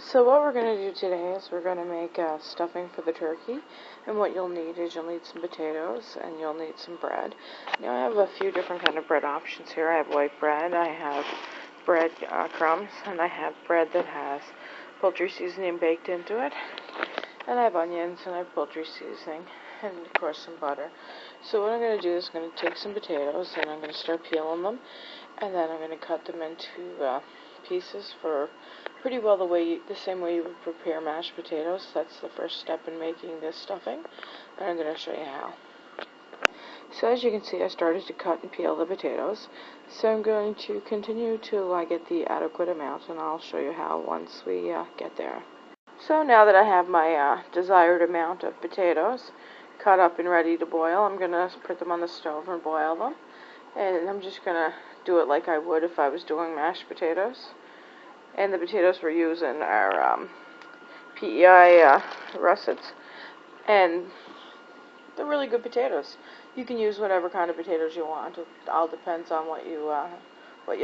So what we're going to do today is we're going to make stuffing for the turkey, and what you'll need is you'll need some potatoes and you'll need some bread. Now I have a few different kind of bread options here. I have white bread, I have bread crumbs, and I have bread that has poultry seasoning baked into it, and I have onions and I have poultry seasoning and of course some butter. So what I'm going to do is I'm going to take some potatoes and I'm going to start peeling them, and then I'm going to cut them into pieces for pretty well the same way you would prepare mashed potatoes. That's the first step in making this stuffing, and I'm going to show you how. So as you can see, I started to cut and peel the potatoes, so I'm going to continue till I get the adequate amount, and I'll show you how once we get there. So now that I have my desired amount of potatoes cut up and ready to boil, I'm going to put them on the stove and boil them, and I'm just going to do it like I would if I was doing mashed potatoes. And the potatoes we're using are PEI russets, and they're really good potatoes. You can use whatever kind of potatoes you want. It all depends on what you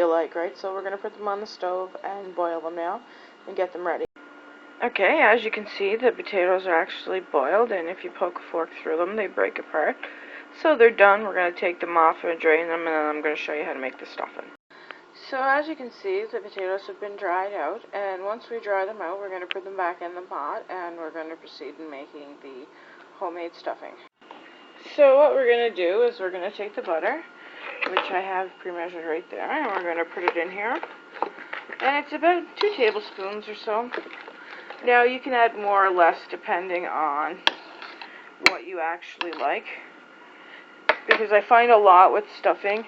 like, right? So we're going to put them on the stove and boil them now and get them ready. Okay, as you can see, the potatoes are actually boiled, and if you poke a fork through them, they break apart. So they're done. We're going to take them off and drain them, and then I'm going to show you how to make the stuffing. So as you can see, the potatoes have been dried out, and once we dry them out, we're going to put them back in the pot, and we're going to proceed in making the homemade stuffing. So what we're going to do is we're going to take the butter, which I have pre-measured right there, and we're going to put it in here. And it's about 2 tablespoons or so. Now you can add more or less depending on what you actually like, because I find a lot with stuffing,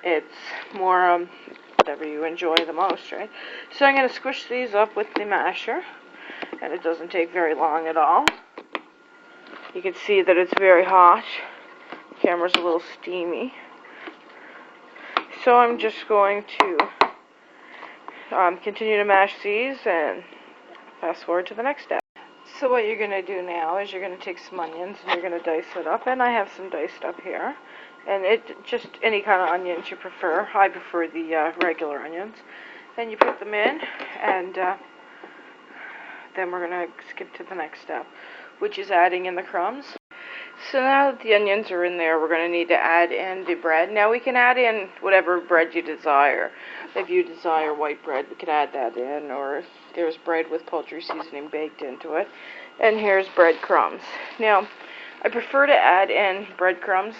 it's more whatever you enjoy the most, right? So I'm going to squish these up with the masher, and it doesn't take very long at all. You can see that it's very hot. The camera's a little steamy. So I'm just going to continue to mash these and fast forward to the next step. So what you're going to do now is you're going to take some onions and you're going to dice it up, and I have some diced up here. And just any kind of onions you prefer. I prefer the regular onions. And you put them in, and then we're going to skip to the next step, which is adding in the crumbs. So now that the onions are in there, we're going to need to add in the bread. Now we can add in whatever bread you desire. If you desire white bread, we can add that in, or if there's bread with poultry seasoning baked into it. And here's breadcrumbs. Now, I prefer to add in breadcrumbs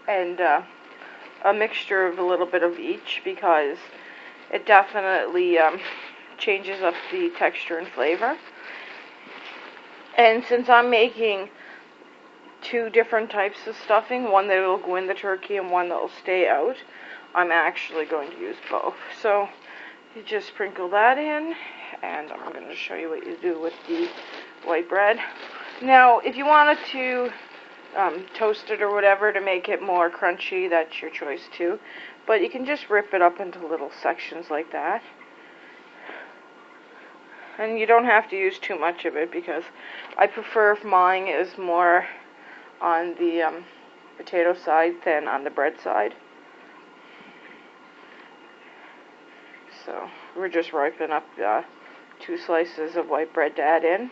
and a mixture of a little bit of each, because it definitely changes up the texture and flavor. And since I'm making 2 different types of stuffing, one that will go in the turkey and one that will stay out, I'm actually going to use both. So you just sprinkle that in, and I'm going to show you what you do with the white bread. Now, if you wanted to toast it or whatever to make it more crunchy, that's your choice too. But you can just rip it up into little sections like that. And you don't have to use too much of it, because I prefer if mine is more on the potato side than on the bread side. So we're just ripening up 2 slices of white bread to add in.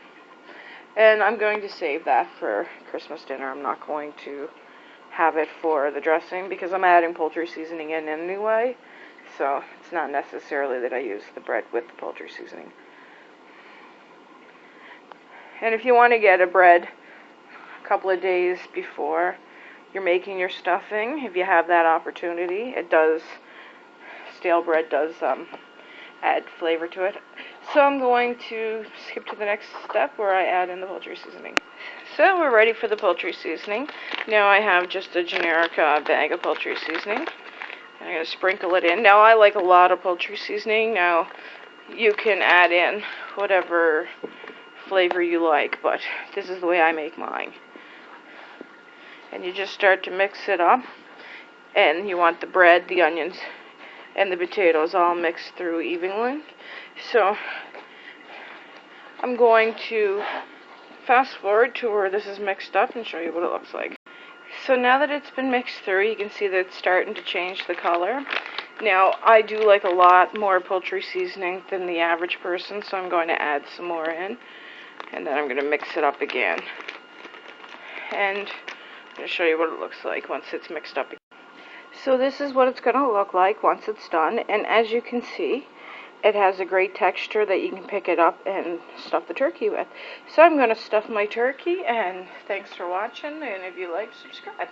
And I'm going to save that for Christmas dinner. I'm not going to have it for the dressing, because I'm adding poultry seasoning in anyway. So it's not necessarily that I use the bread with the poultry seasoning. And if you want to get a bread a couple of days before you're making your stuffing, if you have that opportunity, stale bread does add flavor to it. So I'm going to skip to the next step where I add in the poultry seasoning. So we're ready for the poultry seasoning. Now I have just a generic bag of poultry seasoning. I'm going to sprinkle it in. Now I like a lot of poultry seasoning. Now you can add in whatever flavor you like, but this is the way I make mine. And you just start to mix it up, and you want the bread, the onions, and the potatoes all mixed through evenly. So I'm going to fast forward to where this is mixed up and show you what it looks like. So now that it's been mixed through, you can see that it's starting to change the color. Now, I do like a lot more poultry seasoning than the average person, so I'm going to add some more in. And then I'm going to mix it up again. And I'm going to show you what it looks like once it's mixed up again. So this is what it's going to look like once it's done. And as you can see, it has a great texture that you can pick it up and stuff the turkey with. So I'm going to stuff my turkey, and thanks for watching, and if you like, subscribe.